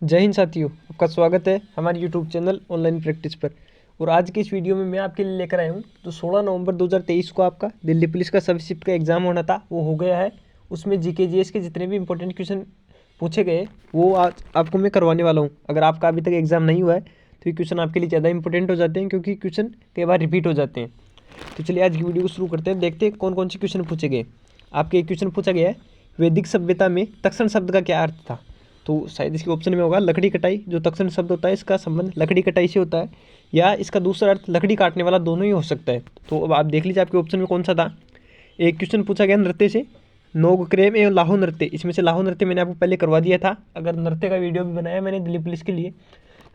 जय हिंद साथियों, आपका स्वागत है हमारे यूट्यूब चैनल ऑनलाइन प्रैक्टिस पर। और आज की इस वीडियो में मैं आपके लिए लेकर आया हूँ तो 16 नवंबर 2023 को आपका दिल्ली पुलिस का सब शिफ्ट का एग्ज़ाम होना था, वो हो गया है। उसमें जीके जीएस के जितने भी इंपॉर्टेंट क्वेश्चन पूछे गए वो आज आपको मैं करवाने वाला हूँ। अगर आपका अभी तक एग्ज़ाम नहीं हुआ है तो ये क्वेश्चन आपके लिए ज़्यादा इंपॉर्टेंट हो जाते हैं, क्योंकि क्वेश्चन कई बार रिपीट हो जाते हैं। तो चलिए आज की वीडियो को शुरू करते हैं, देखते हैं कौन कौन से क्वेश्चन पूछे गए। आपके एक क्वेश्चन पूछा गया है, वैदिक सभ्यता में तक्षण शब्द का क्या अर्थ था। तो शायद इसके ऑप्शन में होगा लकड़ी कटाई। जो तक्षण शब्द होता है इसका संबंध लकड़ी कटाई से होता है, या इसका दूसरा अर्थ लकड़ी काटने वाला, दोनों ही हो सकता है। तो अब आप देख लीजिए आपके ऑप्शन में कौन सा था। एक क्वेश्चन पूछा गया नृत्य से, नोगक्रेम एवं लाहो नृत्य। इसमें से लाहो नृत्य मैंने आपको पहले करवा दिया था। अगर नृत्य का वीडियो भी बनाया मैंने दिल्ली पुलिस के लिए,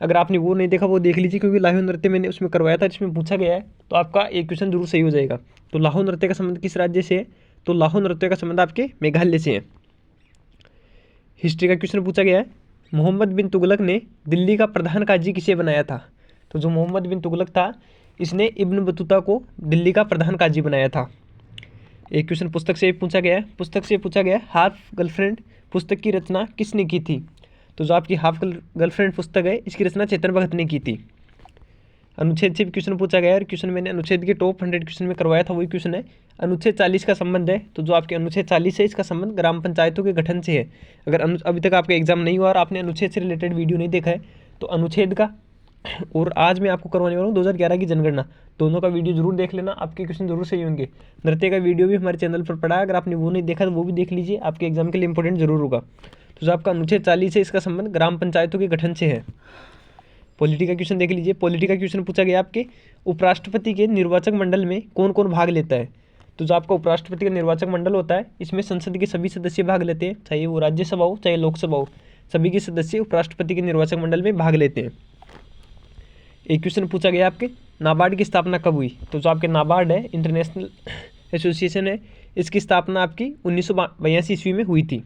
अगर आपने वो नहीं देखा वो देख लीजिए, क्योंकि लाहो नृत्य मैंने उसमें करवाया था, जिसमें पूछा गया है। तो आपका एक क्वेश्चन जरूर सही हो जाएगा। तो लाहो नृत्य का संबंध किस राज्य से है, तो लाहो नृत्य का संबंध आपके मेघालय से है। हिस्ट्री का क्वेश्चन पूछा गया है, मोहम्मद बिन तुगलक ने दिल्ली का प्रधान काजी किसे बनाया था। तो जो मोहम्मद बिन तुगलक था इसने इब्न बतूता को दिल्ली का प्रधान काजी बनाया था। एक क्वेश्चन पुस्तक से पूछा गया है, पुस्तक से पूछा गया है हाफ गर्लफ्रेंड पुस्तक की रचना किसने की थी। तो जो आपकी हाफ गर्लफ्रेंड पुस्तक है इसकी रचना चेतन भगत ने की थी। अनुच्छेद से भी क्वेश्चन पूछा गया है, क्वेश्चन मैंने अनुच्छेद के टॉप 100 क्वेश्चन में करवाया था, वही क्वेश्चन है। अनुच्छेद 40 का संबंध है, तो जो आपके अनुच्छेद 40 है इसका संबंध ग्राम पंचायतों के गठन से है। अगर अभी तक आपका एग्जाम नहीं हुआ और आपने अनुच्छेद से रिलेटेड वीडियो नहीं देखा है तो अनुच्छेद का और आज मैं आपको करवाने वाला हूँ 2011 की जनगणना, दोनों का वीडियो जरूर देख लेना, आपके क्वेश्चन जरूर सही होंगे। नृत्य का वीडियो भी हमारे चैनल पर पड़ा है, अगर आपने वो नहीं देखा तो वो भी देख लीजिए, आपके एग्जाम के लिए इंपॉर्टेंट जरूर होगा। तो जो आपका अनुच्छेद 40 है इसका संबंध ग्राम पंचायतों के गठन से है। पॉलिटी का क्वेश्चन देख लीजिए, पॉलिटी का क्वेश्चन पूछा गया आपके उपराष्ट्रपति के निर्वाचक मंडल में कौन कौन भाग लेता है। तो जो आपका उपराष्ट्रपति का निर्वाचक मंडल होता है इसमें संसद के सभी सदस्य भाग लेते हैं, चाहे वो राज्यसभा हो चाहे लोकसभा हो, सभी के सदस्य उपराष्ट्रपति के निर्वाचक मंडल में भाग लेते हैं। एक क्वेश्चन पूछा गया आपके नाबार्ड की स्थापना कब हुई। तो जो आपके नाबार्ड है इंटरनेशनल एसोसिएशन है, इसकी स्थापना आपकी 1982 ईस्वी में हुई थी।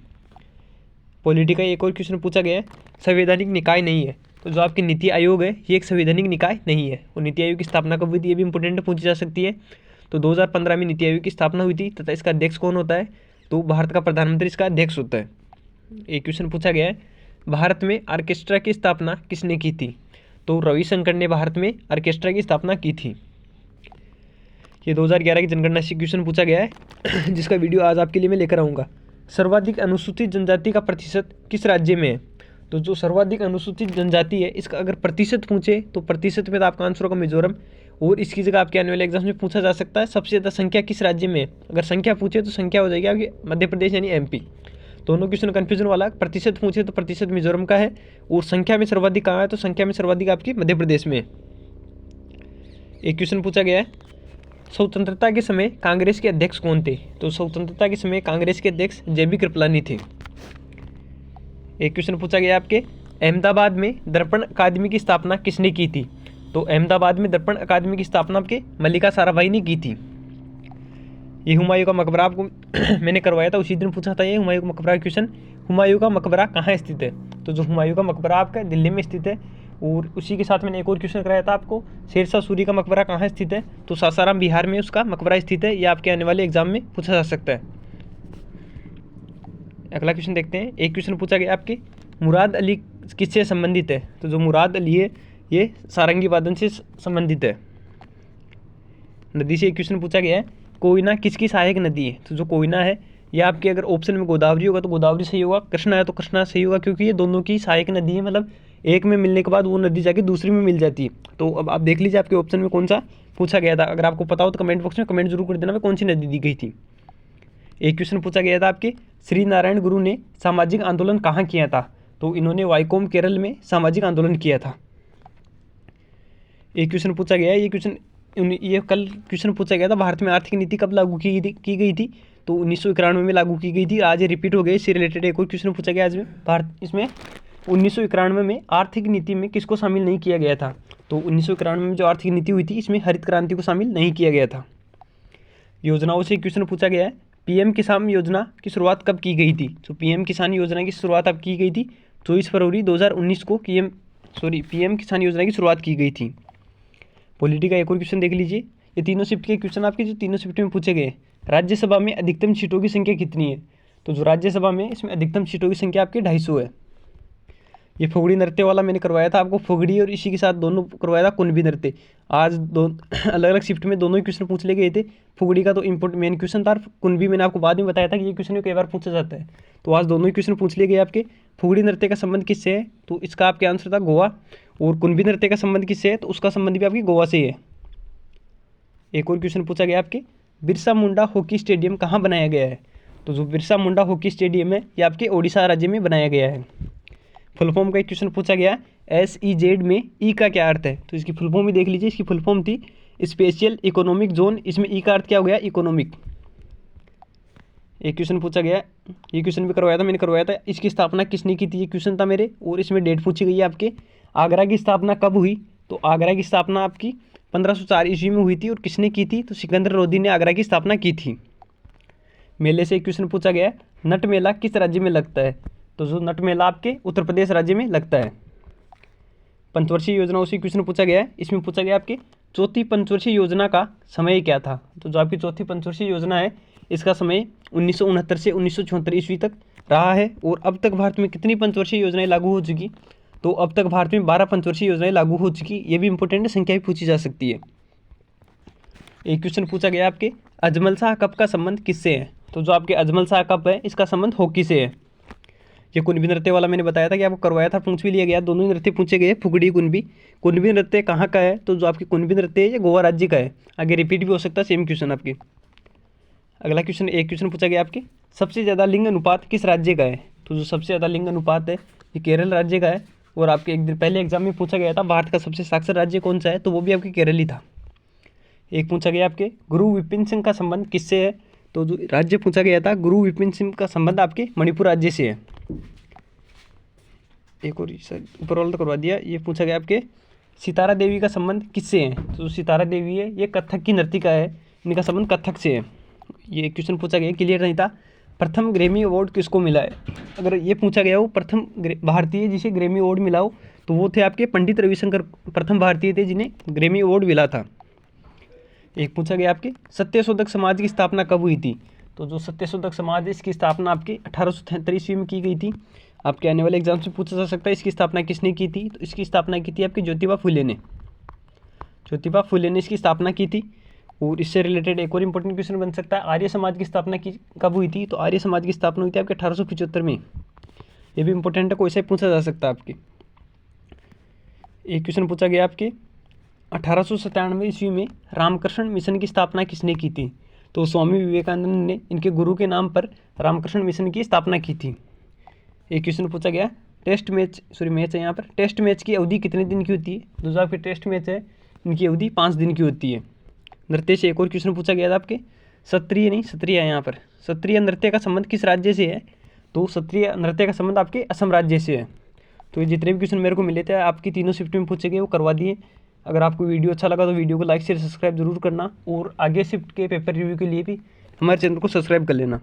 पॉलिटी का एक और क्वेश्चन पूछा गया है, संवैधानिक निकाय नहीं है। तो जो आपकी नीति आयोग है ये एक संवैधानिक निकाय नहीं है। और नीति आयोग की स्थापना कब हुई थी ये भी इंपॉर्टेंट पूछी जा सकती है। तो 2015 में नीति आयोग की स्थापना हुई थी, तथा इसका अध्यक्ष कौन होता है, तो भारत का प्रधानमंत्री इसका अध्यक्ष होता है। एक क्वेश्चन पूछा गया है, भारत में ऑर्केस्ट्रा की स्थापना किसने की थी। तो रविशंकर ने भारत में ऑर्केस्ट्रा की स्थापना की थी। ये 2011 की जनगणना से क्वेश्चन पूछा गया है जिसका वीडियो आज आपके लिए मैं लेकर आऊँगा। सर्वाधिक अनुसूचित जनजाति का प्रतिशत किस राज्य में है। तो जो सर्वाधिक अनुसूचित जनजाति है इसका अगर प्रतिशत पूछे तो प्रतिशत में तो आपका आंसर होगा मिजोरम, और इसकी जगह आपके आने वाले एग्जाम में पूछा जा सकता है सबसे ज़्यादा संख्या किस राज्य में है। अगर संख्या पूछे तो संख्या हो जाएगी आपकी मध्य प्रदेश यानी एमपी। दोनों क्वेश्चन कन्फ्यूजन वाला, प्रतिशत पूछे तो प्रतिशत मिजोरम का है, और संख्या में सर्वाधिक कहाँ है तो संख्या में सर्वाधिक आपकी मध्य प्रदेश में है। एक क्वेश्चन पूछा गया है, स्वतंत्रता के समय कांग्रेस के अध्यक्ष कौन थे। तो स्वतंत्रता के समय कांग्रेस के अध्यक्ष जेबी कृपलानी थे। एक क्वेश्चन पूछा गया आपके अहमदाबाद में दर्पण अकादमी की स्थापना किसने की थी। तो अहमदाबाद में दर्पण अकादमी की स्थापना आपके मल्लिका साराभाई ने की थी। ये हुमायूं का मकबरा आपको मैंने करवाया था, उसी दिन पूछा था ये हुमायूं का मकबरा क्वेश्चन। हुमायूं का मकबरा कहाँ स्थित है। तो जो हुमायूं का मकबरा आपका दिल्ली में स्थित है, और उसी के साथ मैंने एक और क्वेश्चन कराया था आपको, शेरशाह सूरी का मकबरा कहाँ स्थित है। तो सासाराम बिहार में उसका मकबरा स्थित है, ये आपके आने वाले एग्जाम में पूछा जा सकता है। अगला क्वेश्चन देखते हैं। एक क्वेश्चन पूछा गया आपके मुराद अली किससे संबंधित है। तो जो मुराद अली है ये सारंगी वादन से संबंधित है। नदी से एक क्वेश्चन पूछा गया है, कोयना किसकी सहायक नदी है। तो जो कोयना है ये आपके अगर ऑप्शन में गोदावरी होगा तो गोदावरी सही होगा, कृष्णा है तो कृष्णा सही होगा, क्योंकि ये दोनों की सहायक नदी है, मतलब एक में मिलने के बाद वो नदी जाके दूसरी में मिल जाती है। तो अब आप देख लीजिए आपके ऑप्शन में कौन सा पूछा गया था, अगर आपको पता हो तो कमेंट बॉक्स में कमेंट जरूर कर देना कौन सी नदी दी गई थी। एक क्वेश्चन पूछा गया था आपके श्री नारायण गुरु ने सामाजिक आंदोलन कहाँ किया था। तो इन्होंने वाइकोम केरल में सामाजिक आंदोलन किया था। एक क्वेश्चन पूछा गया है, ये कल क्वेश्चन पूछा गया था, भारत में आर्थिक नीति कब लागू की गई थी। तो 1991 में लागू की गई थी, आज ये रिपीट हो गई। इससे रिलेटेड एक और क्वेश्चन पूछा गया आज में, भारत इसमें 1991 में आर्थिक नीति में किसको शामिल नहीं किया गया था। तो 1991 में जो आर्थिक नीति हुई थी इसमें हरित क्रांति को शामिल नहीं किया गया था। योजनाओं से क्वेश्चन पूछा गया है, पीएम किसान योजना की शुरुआत कब की गई थी। तो पीएम किसान योजना की शुरुआत अब की गई थी 24 फरवरी 2019 को पीएम किसान योजना की शुरुआत की गई थी। पॉलिटी का एक और क्वेश्चन देख लीजिए, ये तीनों शिफ्ट के क्वेश्चन आपके जो तीनों शिफ्ट में पूछे गए। राज्यसभा में अधिकतम सीटों की संख्या कितनी है। तो जो राज्यसभा में इसमें अधिकतम सीटों की संख्या आपकी 250 है। ये फुगड़ी नृत्य वाला मैंने करवाया था आपको, फुगड़ी और इसी के साथ दोनों करवाया था कुणबी नृत्य। आज दो अलग अलग शिफ्ट में दोनों ही क्वेश्चन पूछ ले गए थे। फुगड़ी का तो इम्पोर्टेंट मेन क्वेश्चन था, कुणबी मैंने आपको बाद में बताया था कि ये क्वेश्चन कई बार पूछा जाता है। तो आज दोनों ही क्वेश्चन पूछ लिए गए आपके। फुगड़ी नृत्य का संबंध किससे है, तो इसका आपके आंसर था गोवा। और कुणबी नृत्य का संबंध किससे है, तो उसका संबंध भी आपकी गोवा से ही है। एक और क्वेश्चन पूछा गया आपके, बिरसा मुंडा हॉकी स्टेडियम कहाँ बनाया गया है, तो जो बिरसा मुंडा हॉकी स्टेडियम है ये आपके ओडिशा राज्य में बनाया गया है। फुल फॉर्म का एक क्वेश्चन पूछा गया, SEZ में ई का क्या अर्थ है, तो इसकी फुल फॉर्म भी देख लीजिए। इसकी फुल फॉर्म थी स्पेशल इकोनॉमिक जोन, इसमें ई का अर्थ क्या हो गया, इकोनॉमिक। एक क्वेश्चन पूछा गया, ये क्वेश्चन भी करवाया था मैंने, करवाया था। इसकी स्थापना किसने की थी, ये क्वेश्चन था मेरे, और इसमें डेट पूछी गई है आपके। आगरा की स्थापना कब हुई, तो आगरा की स्थापना आपकी 1504 ईस्वी में हुई थी। और किसने की थी, तो सिकंदर लोदी ने आगरा की स्थापना की थी। मेले से एक क्वेश्चन पूछा गया, नट मेला किस राज्य में लगता है, तो जो नट मेला आपके उत्तर प्रदेश राज्य में लगता है। पंचवर्षीय योजना उसी क्वेश्चन पूछा गया है। इसमें पूछा गया आपकी चौथी पंचवर्षीय योजना का समय क्या था, तो जो आपकी चौथी पंचवर्षीय योजना है इसका समय 1969 से 1974 ईस्वी तक रहा है। और अब तक भारत में कितनी पंचवर्षीय योजनाएं लागू हो चुकी, तो अब तक भारत में 12 पंचवर्षीय योजनाएं लागू हो चुकी। ये भी इंपॉर्टेंट है, संख्या भी पूछी जा सकती है। एक क्वेश्चन पूछा गया आपके, अजमल शाह कप का संबंध किससे है, तो जो आपके अजमल शाह कप है इसका संबंध हॉकी से है। ये कुणबी नृत्य वाला मैंने बताया था कि आपको करवाया था, पूछ भी लिया गया। दोनों ही नृत्य पूछे गए, फुगड़ी कुणबी। कुणबी नृत्य कहाँ का है, तो जो आपकी कुणबी नृत्य है ये गोवा राज्य का है। आगे रिपीट भी हो सकता है सेम क्वेश्चन आपके। अगला क्वेश्चन, एक क्वेश्चन पूछा गया आपके, सबसे ज़्यादा लिंग अनुपात किस राज्य का है, तो जो सबसे ज़्यादा लिंग अनुपात है ये केरल राज्य का है। और आपके एक दिन पहले एग्जाम में पूछा गया था भारत का सबसे साक्षर राज्य कौन सा है, तो वो भी आपके केरल ही था। एक पूछा गया आपके, गुरु विपिन सिंह का संबंध किससे है, तो जो राज्य पूछा गया था गुरु विपिन सिंह का संबंध आपके मणिपुर राज्य से है। एक और सर ऊपर वाला तो करवा दिया। ये पूछा गया आपके, सितारा देवी का संबंध किससे है, तो सितारा देवी है ये कथक की नर्तिका है, इनका संबंध कथक से है। ये क्वेश्चन पूछा गया, क्लियर नहीं था। प्रथम ग्रैमी अवार्ड किसको मिला है, अगर ये पूछा गया हो प्रथम भारतीय जिसे ग्रैमी अवार्ड मिला हो, तो वो थे आपके पंडित रविशंकर, प्रथम भारतीय थे जिन्हें ग्रैमी अवार्ड मिला था। एक पूछा गया आपके, सत्यशोधक समाज की स्थापना कब हुई थी, तो जो सत्यशोधक समाज है इसकी स्थापना आपकी 1873 ईस्वी में की गई थी। आपके आने वाले एग्जाम से पूछा जा सकता है इसकी स्थापना किसने की थी, तो इसकी स्थापना की थी आपकी ज्योतिबा फुले ने। ज्योतिबा फुले ने इसकी स्थापना की थी। और इससे रिलेटेड एक और इंपॉर्टेंट क्वेश्चन बन सकता है, आर्य समाज की स्थापना की कब हुई थी, तो आर्य समाज की स्थापना हुई थी आपके 1875 में। ये भी इंपॉर्टेंट है, कोई से पूछा जा सकता है आपके। एक क्वेश्चन पूछा गया आपके, 1897 ईस्वी में रामकृष्ण मिशन की स्थापना किसने की थी, तो स्वामी विवेकानंद ने इनके गुरु के नाम पर रामकृष्ण मिशन की स्थापना की थी। एक क्वेश्चन पूछा गया, टेस्ट मैच है यहाँ पर, टेस्ट मैच की अवधि कितने दिन की होती है, तो जो आपके टेस्ट मैच है इनकी अवधि 5 दिन की होती है। नृत्य से एक और क्वेश्चन पूछा गया था आपके, क्षत्रिय है यहाँ पर, क्षत्रिय नृत्य का संबंध किस राज्य से है, तो क्षत्रिय नृत्य का संबंध आपके असम राज्य से है। तो ये जितने भी क्वेश्चन मेरे को मिले थे आपकी तीनों शिफ्ट में पूछे गए वो करवा दिए। अगर आपको वीडियो अच्छा लगा तो वीडियो को लाइक शेयर सब्सक्राइब जरूर करना, और आगे शिफ्ट के पेपर रिव्यू के लिए भी हमारे चैनल को सब्सक्राइब कर लेना।